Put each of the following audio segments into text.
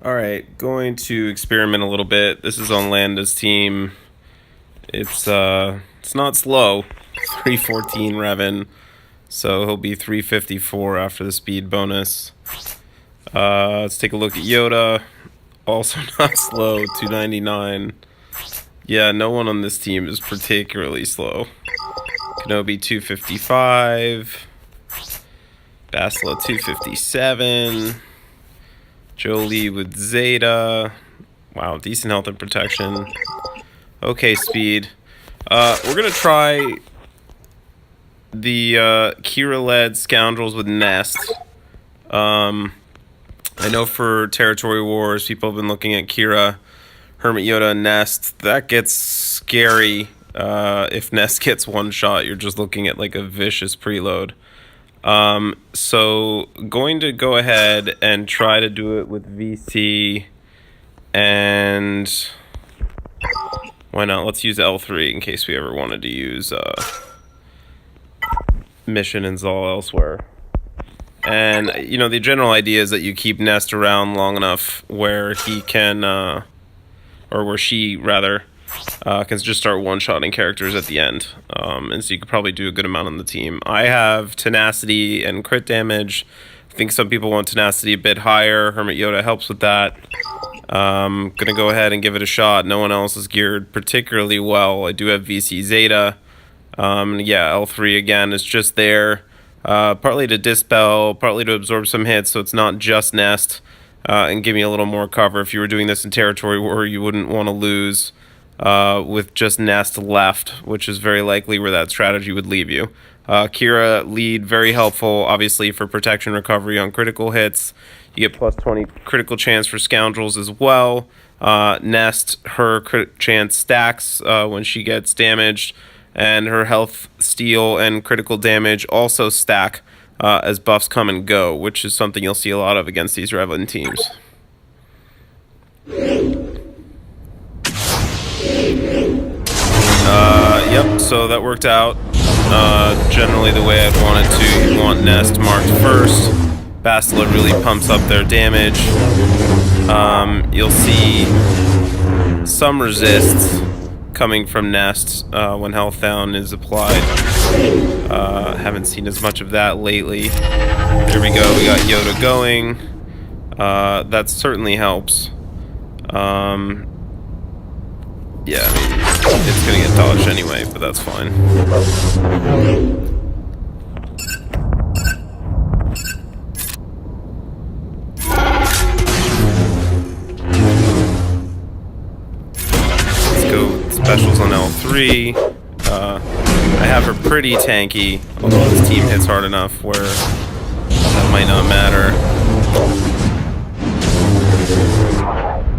Alright, going to experiment a little bit. This is on Landa's team. It's not slow. 314 Revan. So he'll be 354 after the speed bonus. Let's take a look at Yoda. Also not slow, 299. Yeah, no one on this team is particularly slow. Kenobi 255. Basila 257. Jolie with Zeta. Wow, decent health and protection. Okay, speed. We're gonna try the Qi'Ra-led Scoundrels with Nest. I know for Territory Wars, people have been looking at Qi'Ra, Hermit Yoda, and Nest. That gets scary. If Nest gets one shot, you're just looking at like a vicious preload. So going to go ahead and try to do it with VC, and why not? Let's use L3 in case we ever wanted to use Mission and Zal elsewhere. And you know, the general idea is that you keep Nest around long enough where he can, or where she rather, can just start one-shotting characters at the end. And so you could probably do a good amount on the team. I have Tenacity and crit damage. I think some people want Tenacity a bit higher. Hermit Yoda helps with that. Gonna go ahead and give it a shot. No one else is geared particularly well. I do have VC Zeta. Yeah, L3 again is just there. Partly to dispel, partly to absorb some hits, so it's not just Nest. And give me a little more cover. If you were doing this in Territory War, you wouldn't want to lose with just Nest left, which is very likely where that strategy would leave you. Qi'Ra lead, very helpful, obviously, for protection recovery on critical hits. You get plus 20 critical chance for Scoundrels as well. Nest, her crit chance stacks when she gets damaged, and her health, steal, and critical damage also stack as buffs come and go, which is something you'll see a lot of against these Revan teams. Yep, so that worked out generally the way I'd want it to. You want Nest marked first. Basila really pumps up their damage. You'll see some resists coming from Nest when health down is applied. Haven't seen as much of that lately. There we go, we got Yoda going. That certainly helps. Yeah, I mean, it's gonna get dodged anyway, but that's fine. Let's go specials on L3. I have her pretty tanky, although this team hits hard enough where that might not matter.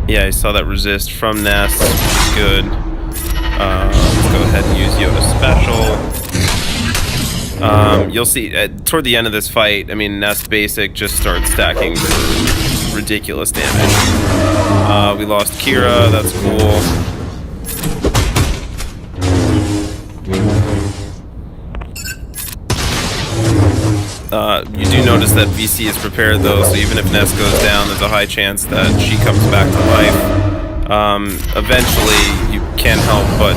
Yeah, I saw that resist from Nest, which is good. Let's go ahead and use Yoda special. You'll see, toward the end of this fight, I mean, Nest basic just starts stacking for ridiculous damage. We lost Qi'Ra, that's cool. You do notice that VC is prepared though, so even if Nest goes down, there's a high chance that she comes back to life. Eventually, you can't help but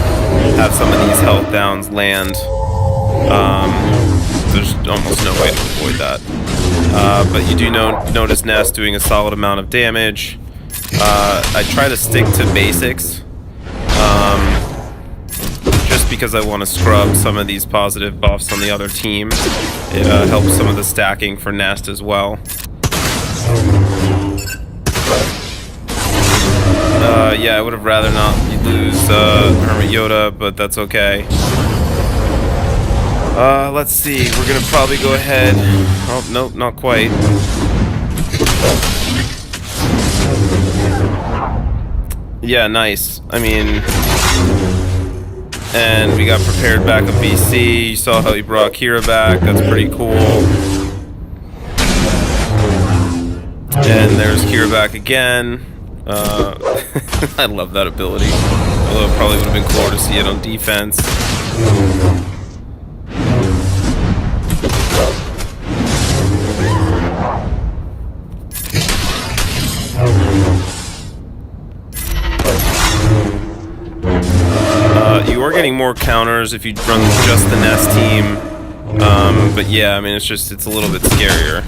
have some of these health downs land. There's almost no way to avoid that. But you do notice Nest doing a solid amount of damage. I try to stick to basics. Just because I want to scrub some of these positive buffs on the other team. It helps some of the stacking for Nest as well. Yeah, I would have rather not lose Hermit Yoda, but that's okay. Let's see, we're gonna probably go ahead. Oh, nope, not quite. Yeah, nice. I mean, and we got prepared back of VC. You saw how he brought Qi'Ra back. That's pretty cool. And there's Qi'Ra back again. I love that ability. Although it probably would have been cooler to see it on defense. are getting more counters if you run just the Nest team. But yeah, I mean, it's a little bit scarier.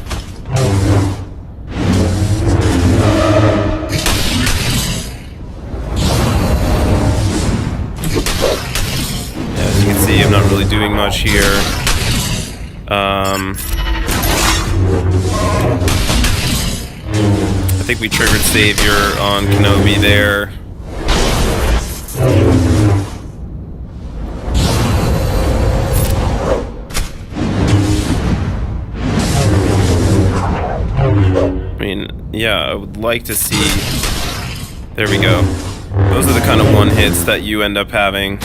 Yeah, as you can see, I'm not really doing much here. I think we triggered Savior on Kenobi there. I mean, yeah, I would like to see... There we go. Those are the kind of one-hits that you end up having.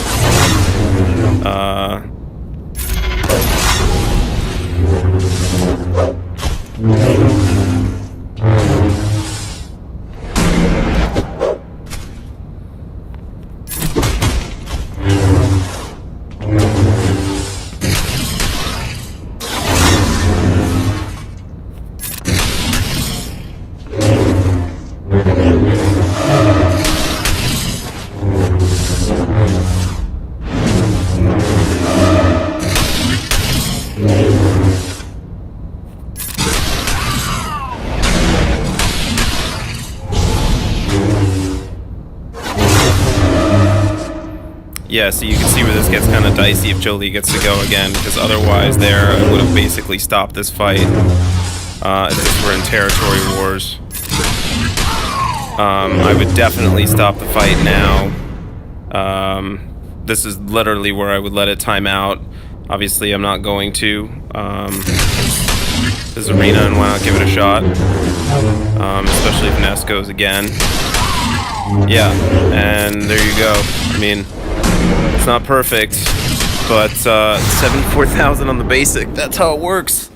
Yeah, so you can see where this gets kind of dicey if Jolie gets to go again, because otherwise there I would have basically stopped this fight if this were in territory wars. I would definitely stop the fight now. This is literally where I would let it time out. Obviously I'm not going to. This is arena, and why not give it a shot? Especially if Nest goes again. Yeah, and there you go. I mean, it's not perfect, but 74,000 on the basic. That's how it works.